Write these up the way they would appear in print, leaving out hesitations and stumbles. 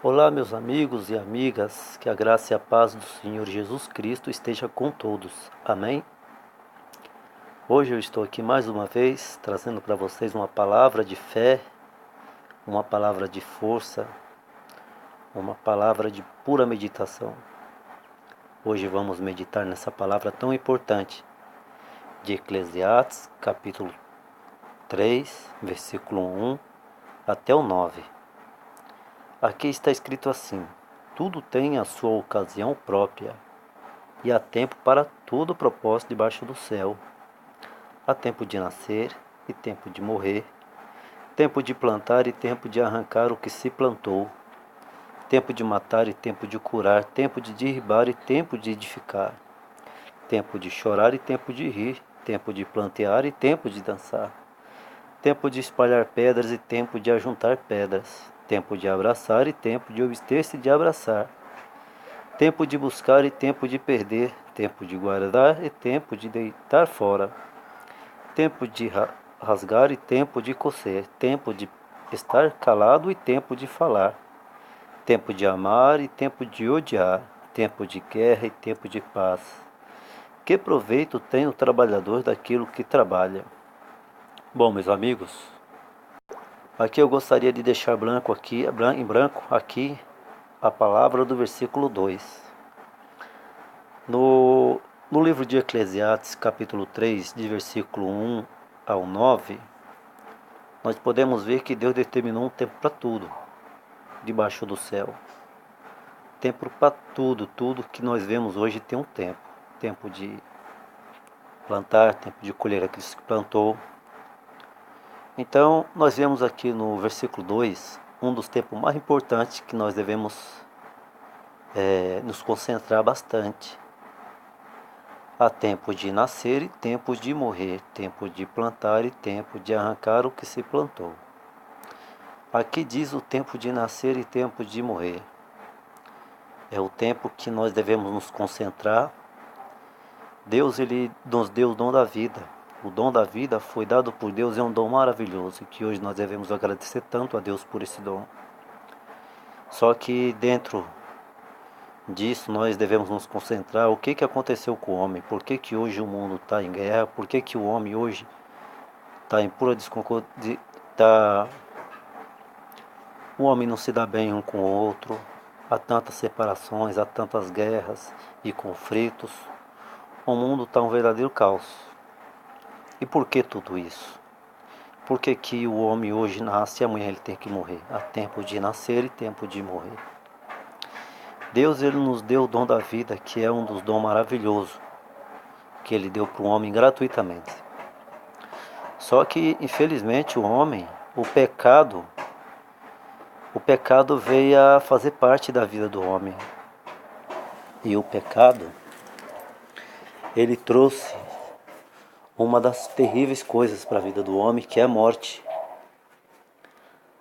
Olá, meus amigos e amigas, que a graça e a paz do Senhor Jesus Cristo esteja com todos. Amém? Hoje eu estou aqui mais uma vez trazendo para vocês uma palavra de fé, uma palavra de força, uma palavra de pura meditação. Hoje vamos meditar nessa palavra tão importante de Eclesiastes, capítulo 3, versículo 1 até o 9. Aqui está escrito assim: tudo tem a sua ocasião própria, e há tempo para todo propósito debaixo do céu. Há tempo de nascer e tempo de morrer, tempo de plantar e tempo de arrancar o que se plantou, tempo de matar e tempo de curar, tempo de derribar e tempo de edificar, tempo de chorar e tempo de rir, tempo de plantear e tempo de dançar, tempo de espalhar pedras e tempo de ajuntar pedras, tempo de abraçar e tempo de abster-se de abraçar, tempo de buscar e tempo de perder, tempo de guardar e tempo de deitar fora, tempo de rasgar e tempo de coser, tempo de estar calado e tempo de falar, tempo de amar e tempo de odiar, tempo de guerra e tempo de paz. Que proveito tem o trabalhador daquilo que trabalha? Bom, meus amigos, aqui eu gostaria de deixar em branco aqui a palavra do versículo 2. No livro de Eclesiastes, capítulo 3, de versículo 1 ao 9, nós podemos ver que Deus determinou um tempo para tudo, debaixo do céu. Tempo para tudo, tudo que nós vemos hoje tem um tempo. Tempo de plantar, tempo de colher aquilo que plantou. Então, nós vemos aqui no versículo 2, um dos tempos mais importantes que nós devemos nos concentrar bastante. Há tempo de nascer e tempo de morrer, tempo de plantar e tempo de arrancar o que se plantou. Aqui diz o tempo de nascer e tempo de morrer. É o tempo que nós devemos nos concentrar. Deus, Ele nos deu o dom da vida. O dom da vida foi dado por Deus, é um dom maravilhoso, que hoje nós devemos agradecer tanto a Deus por esse dom. Só que dentro disso nós devemos nos concentrar o que aconteceu com o homem, por que hoje o mundo está em guerra, por que o homem hoje está em pura desconcordância, o homem não se dá bem um com o outro, há tantas separações, há tantas guerras e conflitos, o mundo está um verdadeiro caos. E por que tudo isso? Por que o homem hoje nasce e amanhã ele tem que morrer? Há tempo de nascer e tempo de morrer. Deus, Ele nos deu o dom da vida, que é um dos dons maravilhosos, que Ele deu para o homem gratuitamente. Só que, infelizmente, o pecado veio a fazer parte da vida do homem. E o pecado, ele trouxe uma das terríveis coisas para a vida do homem, que é a morte.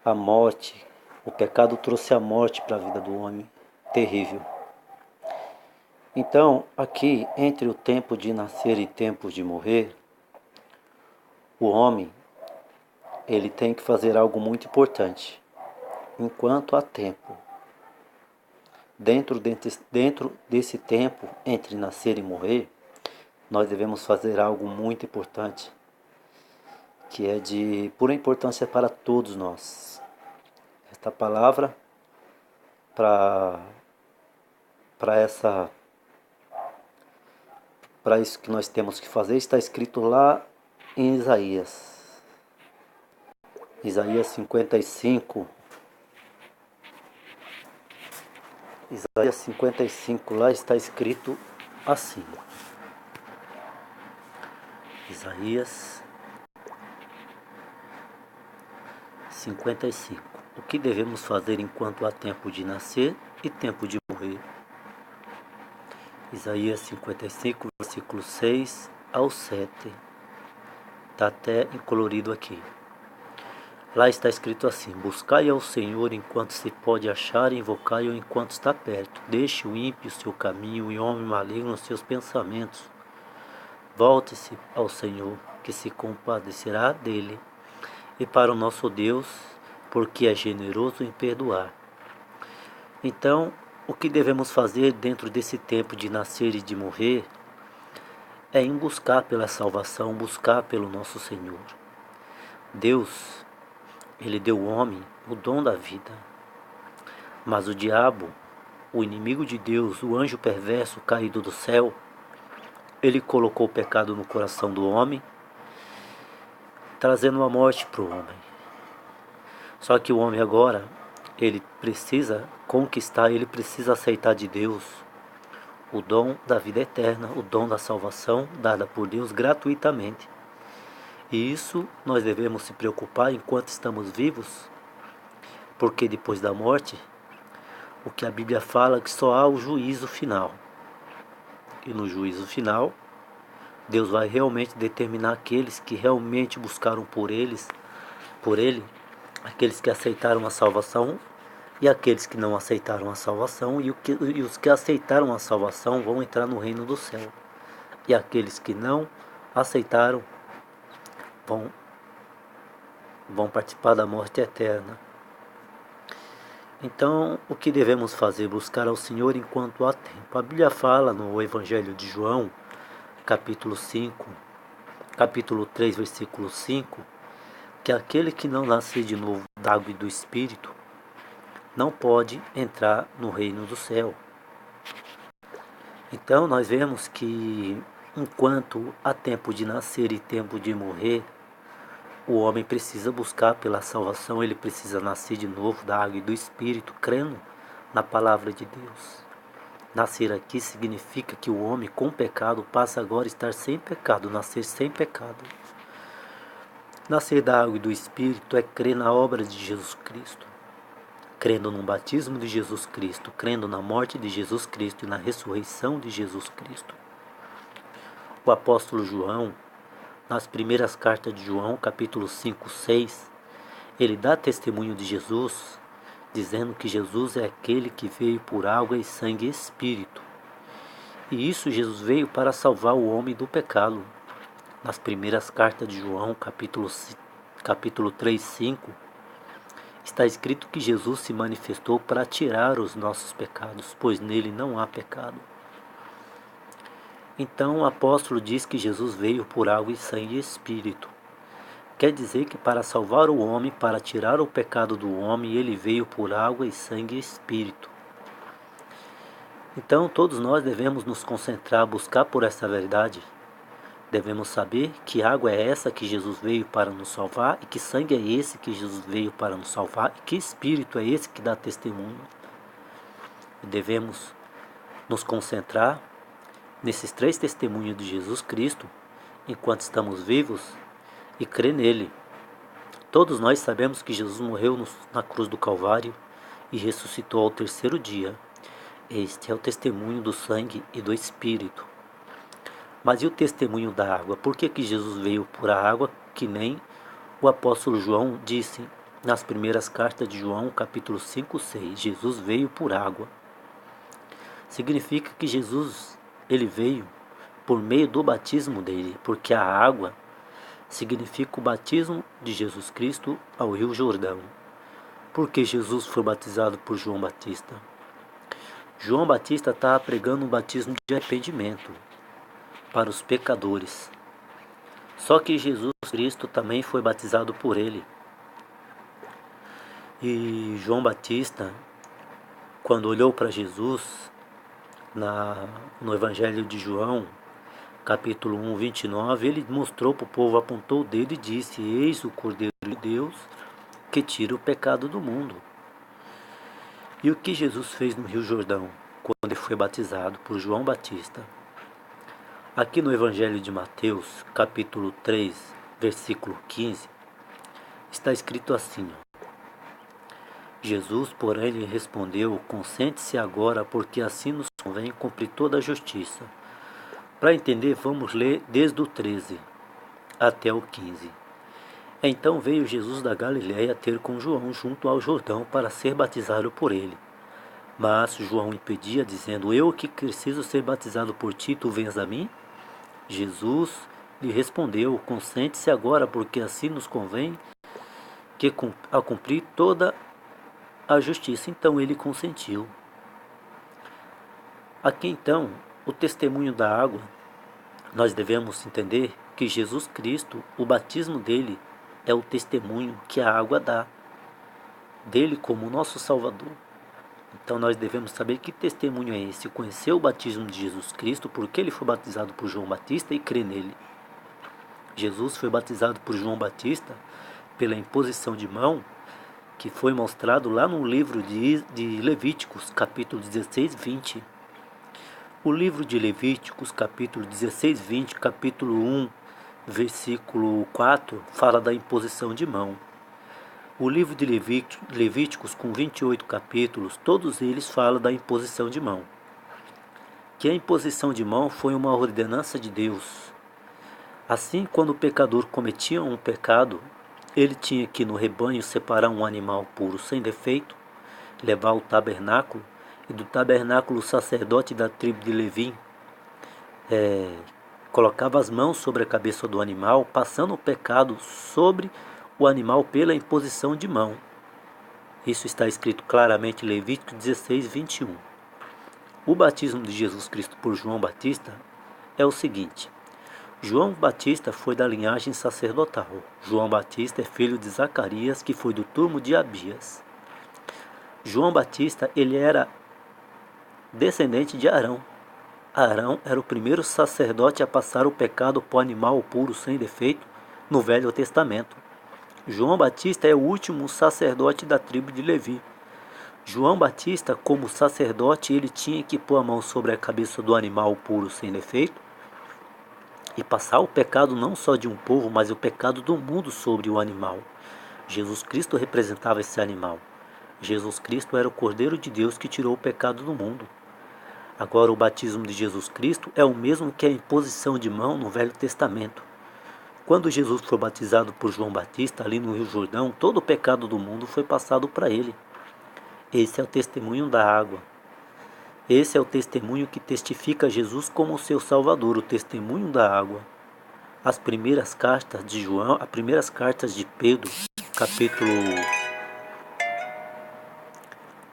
A morte, o pecado trouxe a morte para a vida do homem. Terrível. Então, aqui, entre o tempo de nascer e tempo de morrer, o homem, ele tem que fazer algo muito importante. Enquanto há tempo, dentro desse tempo, entre nascer e morrer, nós devemos fazer algo muito importante, que é de pura importância para todos nós. Esta palavra, para isso que nós temos que fazer, está escrito lá em Isaías 55. Isaías 55, lá está escrito assim. Isaías 55. O que devemos fazer enquanto há tempo de nascer e tempo de morrer? Isaías 55, versículo 6 ao 7. Está até em colorido aqui. Lá está escrito assim: buscai ao Senhor enquanto se pode achar, invocai-o enquanto está perto. Deixe o ímpio seu caminho e o homem maligno os seus pensamentos. Volte-se ao Senhor, que se compadecerá dele, e para o nosso Deus, porque é generoso em perdoar. Então, o que devemos fazer dentro desse tempo de nascer e de morrer é em buscar pela salvação, buscar pelo nosso Senhor. Deus, Ele deu ao homem o dom da vida, mas o diabo, o inimigo de Deus, o anjo perverso caído do céu, ele colocou o pecado no coração do homem, trazendo a morte para o homem. Só que o homem agora, ele precisa conquistar, ele precisa aceitar de Deus o dom da vida eterna, o dom da salvação dada por Deus gratuitamente. E isso nós devemos se preocupar enquanto estamos vivos, porque depois da morte, o que a Bíblia fala é que só há o juízo final. E no juízo final, Deus vai realmente determinar aqueles que realmente buscaram por Ele, aqueles que aceitaram a salvação e aqueles que não aceitaram a salvação, e os que aceitaram a salvação vão entrar no reino do céu. E aqueles que não aceitaram vão participar da morte eterna. Então, o que devemos fazer? Buscar ao Senhor enquanto há tempo. A Bíblia fala no Evangelho de João, capítulo 3, versículo 5, que aquele que não nascer de novo da água e do Espírito não pode entrar no reino do céu. Então, nós vemos que enquanto há tempo de nascer e tempo de morrer, o homem precisa buscar pela salvação, ele precisa nascer de novo da água e do Espírito, crendo na palavra de Deus. Nascer aqui significa que o homem com pecado passa agora a estar sem pecado, nascer sem pecado. Nascer da água e do Espírito é crer na obra de Jesus Cristo, crendo no batismo de Jesus Cristo, crendo na morte de Jesus Cristo e na ressurreição de Jesus Cristo. O apóstolo João, nas primeiras cartas de João, capítulo 5, 6, ele dá testemunho de Jesus, dizendo que Jesus é aquele que veio por água e sangue e Espírito. E isso Jesus veio para salvar o homem do pecado. Nas primeiras cartas de João, capítulo 3, 5, está escrito que Jesus se manifestou para tirar os nossos pecados, pois nele não há pecado. Então o apóstolo diz que Jesus veio por água e sangue e Espírito. Quer dizer que para salvar o homem, para tirar o pecado do homem, ele veio por água e sangue e Espírito. Então todos nós devemos nos concentrar, buscar por essa verdade. Devemos saber que água é essa que Jesus veio para nos salvar, e que sangue é esse que Jesus veio para nos salvar, e que Espírito é esse que dá testemunho. E devemos nos concentrar nesses 3 testemunhos de Jesus Cristo, enquanto estamos vivos, e crer nele. Todos nós sabemos que Jesus morreu na cruz do Calvário e ressuscitou ao 3º dia. Este é o testemunho do sangue e do Espírito. Mas e o testemunho da água? Por que Jesus veio por a água, que nem o apóstolo João disse nas primeiras cartas de João, capítulo 5, 6? Jesus veio por água. Significa que Jesus, ele veio por meio do batismo dele, porque a água significa o batismo de Jesus Cristo ao Rio Jordão. Porque Jesus foi batizado por João Batista? João Batista está pregando um batismo de arrependimento para os pecadores. Só que Jesus Cristo também foi batizado por ele. E João Batista, quando olhou para Jesus, no Evangelho de João, capítulo 1, 29, ele mostrou para o povo, apontou o dedo e disse: eis o Cordeiro de Deus que tira o pecado do mundo. E o que Jesus fez no Rio Jordão, quando ele foi batizado por João Batista? Aqui no Evangelho de Mateus, capítulo 3, versículo 15, está escrito assim: Jesus, porém, lhe respondeu: consente-se agora, porque assim nos convém cumprir toda a justiça. Para entender, vamos ler desde o 13 até o 15. Então veio Jesus da Galiléia ter com João junto ao Jordão para ser batizado por ele. Mas João impedia, dizendo: eu que preciso ser batizado por ti, tu vens a mim? Jesus lhe respondeu: consente-se agora, porque assim nos convém a cumprir toda a justiça. Então ele consentiu. Aqui então, o testemunho da água, nós devemos entender que Jesus Cristo, o batismo dele, é o testemunho que a água dá, dele como nosso Salvador. Então nós devemos saber que testemunho é esse, conhecer o batismo de Jesus Cristo, porque ele foi batizado por João Batista e crer nele. Jesus foi batizado por João Batista pela imposição de mão, que foi mostrado lá no livro de Levíticos, capítulo 16, 20. O livro de Levíticos, capítulo 16, 20, capítulo 1, versículo 4, fala da imposição de mão. O livro de Levíticos, com 28 capítulos, todos eles falam da imposição de mão. Que a imposição de mão foi uma ordenança de Deus. Assim, quando o pecador cometia um pecado, ele tinha que no rebanho separar um animal puro sem defeito, levar ao tabernáculo, e do tabernáculo o sacerdote da tribo de Levi colocava as mãos sobre a cabeça do animal, passando o pecado sobre o animal pela imposição de mão. Isso está escrito claramente em Levítico 16, 21. O batismo de Jesus Cristo por João Batista é o seguinte: João Batista foi da linhagem sacerdotal. João Batista é filho de Zacarias, que foi do turmo de Abias. João Batista, ele era descendente de Arão. Arão era o primeiro sacerdote a passar o pecado para o animal puro sem defeito no Velho Testamento. João Batista é o último sacerdote da tribo de Levi. João Batista, como sacerdote, ele tinha que pôr a mão sobre a cabeça do animal puro sem defeito e passar o pecado não só de um povo, mas o pecado do mundo sobre o animal. Jesus Cristo representava esse animal. Jesus Cristo era o Cordeiro de Deus que tirou o pecado do mundo. Agora, o batismo de Jesus Cristo é o mesmo que a imposição de mão no Velho Testamento. Quando Jesus foi batizado por João Batista ali no Rio Jordão, todo o pecado do mundo foi passado para ele. Esse é o testemunho da água. Esse é o testemunho que testifica Jesus como seu Salvador, o testemunho da água. As primeiras cartas de João, as primeiras cartas de Pedro,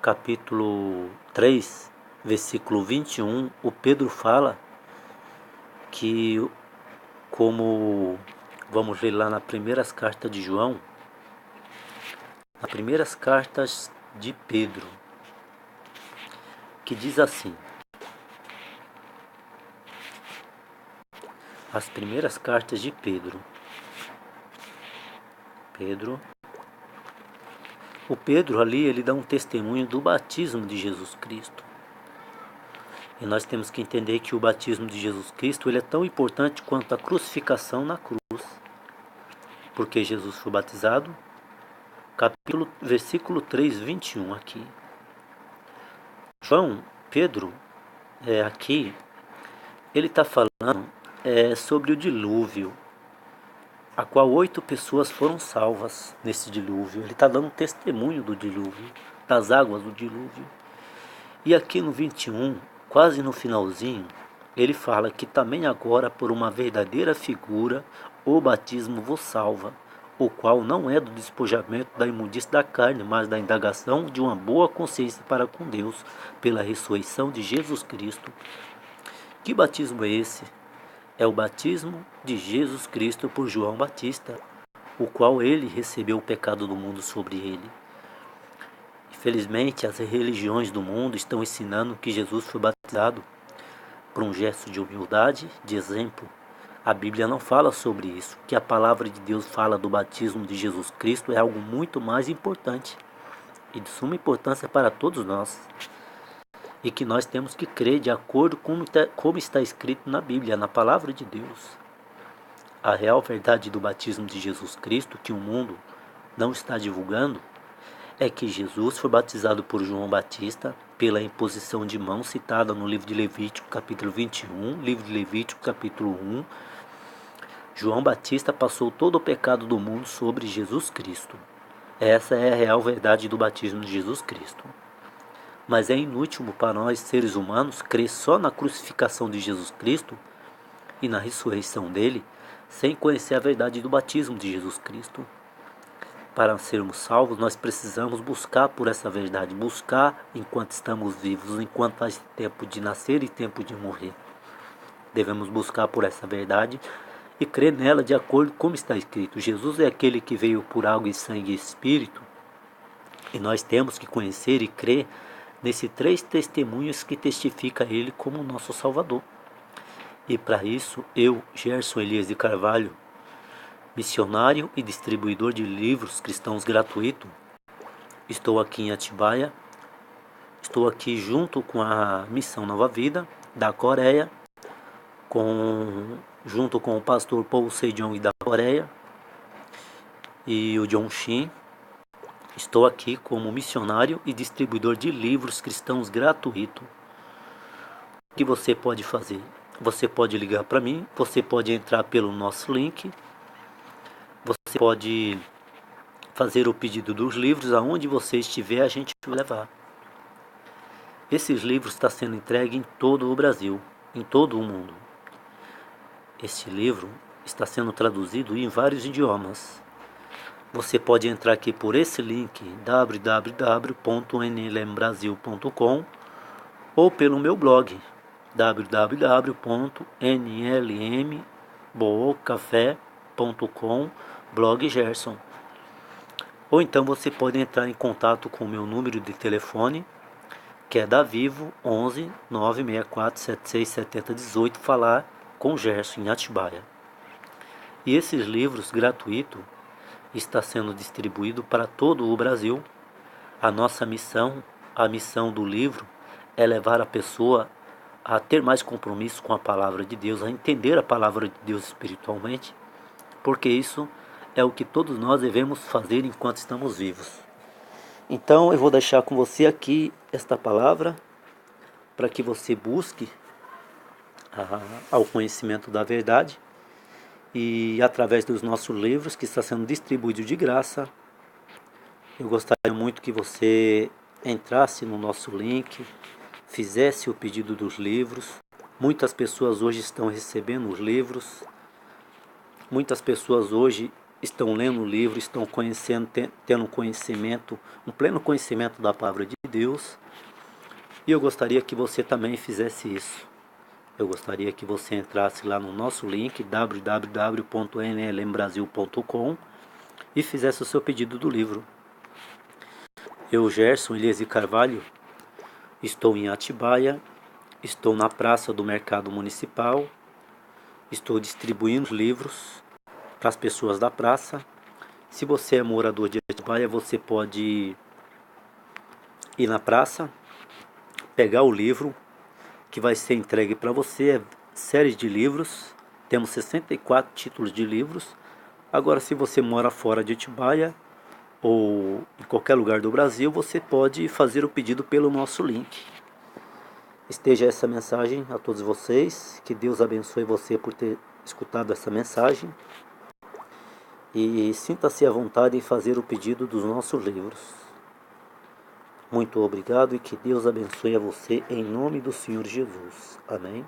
capítulo 3, versículo 21, o Pedro fala que, como vamos ler lá nas primeiras cartas de João, nas primeiras cartas de Pedro, que diz assim: as primeiras cartas de o Pedro ali, ele dá um testemunho do batismo de Jesus Cristo. E nós temos que entender que o batismo de Jesus Cristo, ele é tão importante quanto a crucificação na cruz. Porque Jesus foi batizado, versículo 3, 21 aqui. Pedro, aqui, ele está falando sobre o dilúvio, a qual 8 pessoas foram salvas nesse dilúvio. Ele está dando testemunho do dilúvio, das águas do dilúvio. E aqui no 21, quase no finalzinho, ele fala que também agora, por uma verdadeira figura, o batismo vos salva, o qual não é do despojamento da imundície da carne, mas da indagação de uma boa consciência para com Deus, pela ressurreição de Jesus Cristo. Que batismo é esse? É o batismo de Jesus Cristo por João Batista, o qual ele recebeu o pecado do mundo sobre ele. Infelizmente, as religiões do mundo estão ensinando que Jesus foi batizado por um gesto de humildade, de exemplo. A Bíblia não fala sobre isso. Que a palavra de Deus fala do batismo de Jesus Cristo é algo muito mais importante e de suma importância para todos nós. E que nós temos que crer de acordo com como está escrito na Bíblia, na palavra de Deus. A real verdade do batismo de Jesus Cristo, que o mundo não está divulgando, é que Jesus foi batizado por João Batista pela imposição de mão citada no livro de Levítico, capítulo 21, livro de Levítico, capítulo 1. João Batista passou todo o pecado do mundo sobre Jesus Cristo. Essa é a real verdade do batismo de Jesus Cristo. Mas é inútil para nós, seres humanos, crer só na crucificação de Jesus Cristo e na ressurreição dele, sem conhecer a verdade do batismo de Jesus Cristo. para sermos salvos, nós precisamos buscar por essa verdade, buscar enquanto estamos vivos, enquanto há tempo de nascer e tempo de morrer. Devemos buscar por essa verdade e crer nela de acordo com como está escrito. Jesus é aquele que veio por água e sangue e espírito, e nós temos que conhecer e crer nesses 3 testemunhos que testifica ele como nosso Salvador. E para isso, eu, Gerson Elias de Carvalho, missionário e distribuidor de livros cristãos gratuito, estou aqui em Atibaia, estou aqui junto com a Missão Nova Vida da Coreia, junto com o pastor Paul Sejong da Coreia e o John Shin. Estou aqui como missionário e distribuidor de livros cristãos gratuito. O que você pode fazer? Você pode ligar para mim, você pode entrar pelo nosso link, você pode fazer o pedido dos livros, aonde você estiver a gente vai levar. Esses livros estão sendo entregues em todo o Brasil, em todo o mundo. Este livro está sendo traduzido em vários idiomas. Você pode entrar aqui por esse link www.nlmbrasil.com ou pelo meu blog www.nlmboocafé.com blog Gerson. Ou então você pode entrar em contato com o meu número de telefone, que é da Vivo 11 964 76 70 18, falar com Gerson em Atibaia. E esses livros gratuitos está sendo distribuído para todo o Brasil. A nossa missão, a missão do livro, é levar a pessoa a ter mais compromisso com a palavra de Deus, a entender a palavra de Deus espiritualmente, porque isso é o que todos nós devemos fazer enquanto estamos vivos. Então eu vou deixar com você aqui esta palavra para que você busque ao conhecimento da verdade, e através dos nossos livros que está sendo distribuído de graça. Eu gostaria muito que você entrasse no nosso link, fizesse o pedido dos livros. Muitas pessoas hoje estão recebendo os livros, muitas pessoas hoje estão lendo o livro, estão conhecendo, tendo conhecimento, um pleno conhecimento da palavra de Deus. E eu gostaria que você também fizesse isso. Eu gostaria que você entrasse lá no nosso link www.nlmbrasil.com e fizesse o seu pedido do livro. Eu, Gerson Elias de Carvalho, estou em Atibaia, estou na praça do Mercado Municipal, estou distribuindo livros para as pessoas da praça. Se você é morador de Atibaia, você pode ir na praça, pegar o livro que vai ser entregue para você, é série de livros, temos 64 títulos de livros. Agora, se você mora fora de Atibaia ou em qualquer lugar do Brasil, você pode fazer o pedido pelo nosso link. Esteja essa mensagem a todos vocês, que Deus abençoe você por ter escutado essa mensagem, e sinta-se à vontade em fazer o pedido dos nossos livros. Muito obrigado e que Deus abençoe a você em nome do Senhor Jesus. Amém.